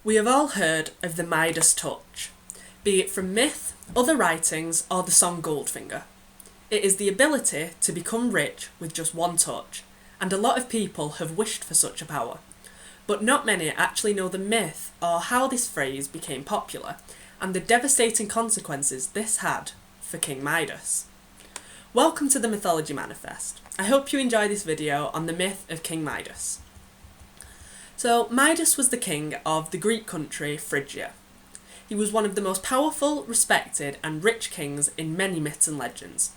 We have all heard of the Midas touch, be it from myth, other writings, or the song Goldfinger. It is the ability to become rich with just one touch, and a lot of people have wished for such a power. But not many actually know the myth or how this phrase became popular, and the devastating consequences this had for King Midas. Welcome to the Mythology Manifest. I hope you enjoy this video on the myth of King Midas. So, Midas was the king of the Greek country Phrygia. He was one of the most powerful, respected, and rich kings in many myths and legends.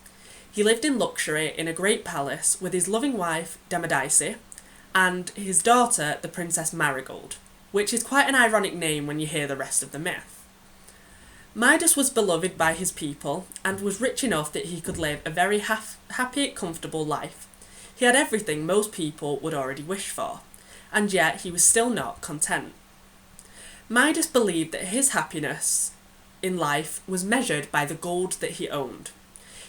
He lived in luxury in a great palace with his loving wife Dionysus and his daughter, the Princess Marigold, which is quite an ironic name when you hear the rest of the myth. Midas was beloved by his people and was rich enough that he could live a very happy, comfortable life. He had everything most people would already wish for, and yet he was still not content. Midas believed that his happiness in life was measured by the gold that he owned.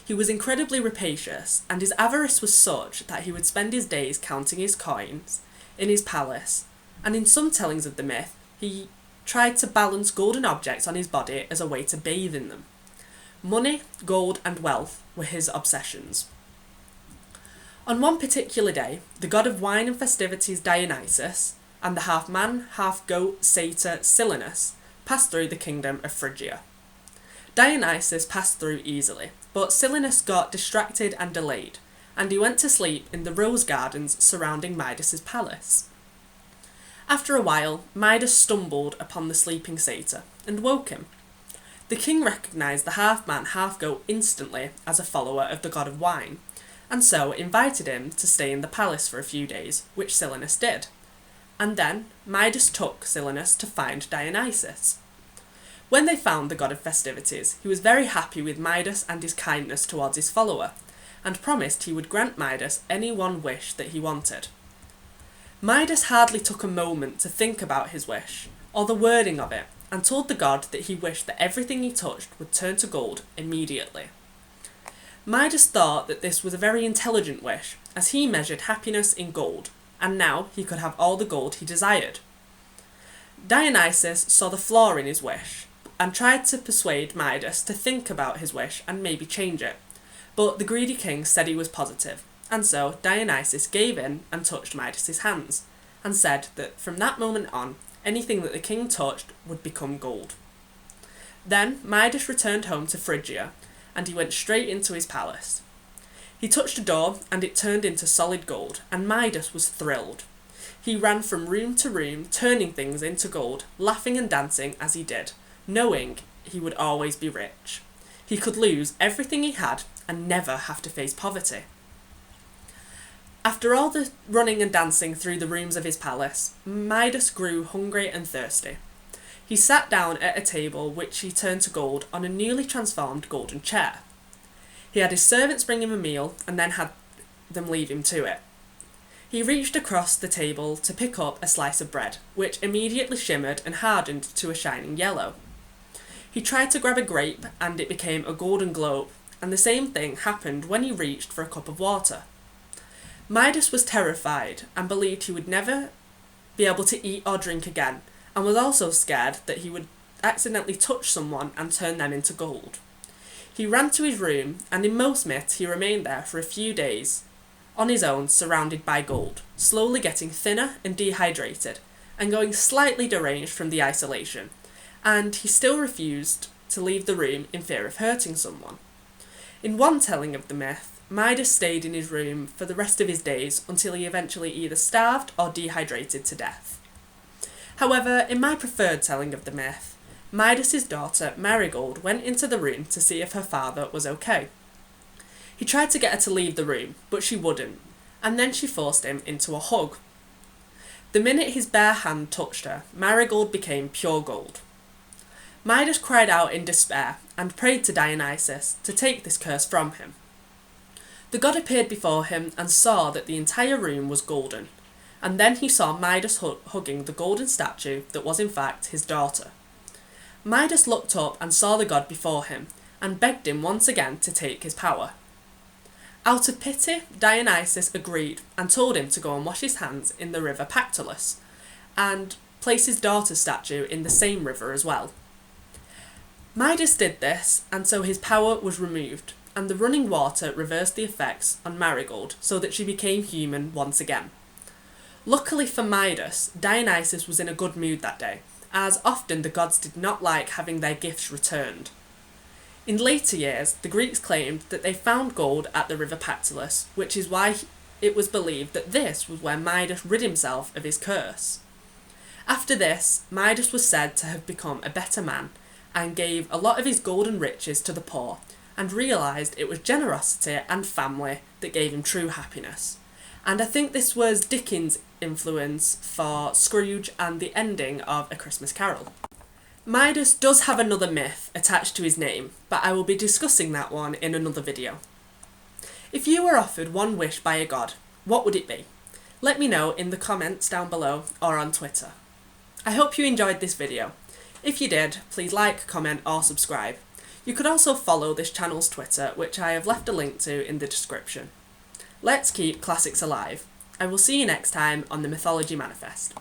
He was incredibly rapacious, and his avarice was such that he would spend his days counting his coins in his palace, and in some tellings of the myth, he tried to balance golden objects on his body as a way to bathe in them. Money, gold, and wealth were his obsessions. On one particular day, the god of wine and festivities Dionysus and the half-man, half-goat satyr Silenus passed through the kingdom of Phrygia. Dionysus passed through easily, but Silenus got distracted and delayed, and he went to sleep in the rose gardens surrounding Midas's palace. After a while, Midas stumbled upon the sleeping satyr and woke him. The king recognised the half-man, half-goat instantly as a follower of the god of wine, and so invited him to stay in the palace for a few days, which Silenus did. And then Midas took Silenus to find Dionysus. When they found the god of festivities, he was very happy with Midas and his kindness towards his follower, and promised he would grant Midas any one wish that he wanted. Midas hardly took a moment to think about his wish, or the wording of it, and told the god that he wished that everything he touched would turn to gold immediately. Midas thought that this was a very intelligent wish, as he measured happiness in gold, and now he could have all the gold he desired. Dionysus saw the flaw in his wish, and tried to persuade Midas to think about his wish and maybe change it, but the greedy king said he was positive, and so Dionysus gave in and touched Midas's hands, and said that from that moment on, anything that the king touched would become gold. Then Midas returned home to Phrygia, and he went straight into his palace. He touched a door, and it turned into solid gold, and Midas was thrilled. He ran from room to room, turning things into gold, laughing and dancing as he did, knowing he would always be rich. He could lose everything he had and never have to face poverty. After all the running and dancing through the rooms of his palace, Midas grew hungry and thirsty. He sat down at a table which he turned to gold on a newly transformed golden chair. He had his servants bring him a meal and then had them leave him to it. He reached across the table to pick up a slice of bread, which immediately shimmered and hardened to a shining yellow. He tried to grab a grape and it became a golden globe, and the same thing happened when he reached for a cup of water. Midas was terrified and believed he would never be able to eat or drink again, and was also scared that he would accidentally touch someone and turn them into gold. He ran to his room, and in most myths he remained there for a few days, on his own, surrounded by gold, slowly getting thinner and dehydrated, and going slightly deranged from the isolation, and he still refused to leave the room in fear of hurting someone. In one telling of the myth, Midas stayed in his room for the rest of his days until he eventually either starved or dehydrated to death. However, in my preferred telling of the myth, Midas's daughter Marigold went into the room to see if her father was okay. He tried to get her to leave the room, but she wouldn't, and then she forced him into a hug. The minute his bare hand touched her, Marigold became pure gold. Midas cried out in despair and prayed to Dionysus to take this curse from him. The god appeared before him and saw that the entire room was golden, and then he saw Midas hugging the golden statue that was in fact his daughter. Midas looked up and saw the god before him, and begged him once again to take his power. Out of pity, Dionysus agreed and told him to go and wash his hands in the river Pactolus, and place his daughter's statue in the same river as well. Midas did this, and so his power was removed, and the running water reversed the effects on Marigold so that she became human once again. Luckily for Midas, Dionysus was in a good mood that day, as often the gods did not like having their gifts returned. In later years, the Greeks claimed that they found gold at the river Pactolus, which is why it was believed that this was where Midas rid himself of his curse. After this, Midas was said to have become a better man, and gave a lot of his gold and riches to the poor, and realised it was generosity and family that gave him true happiness. And I think this was Dickens' influence for Scrooge and the ending of A Christmas Carol. Midas does have another myth attached to his name, but I will be discussing that one in another video. If you were offered one wish by a god, what would it be? Let me know in the comments down below or on Twitter. I hope you enjoyed this video. If you did, please like, comment or subscribe. You could also follow this channel's Twitter, which I have left a link to in the description. Let's keep classics alive. I will see you next time on the Mythology Manifest.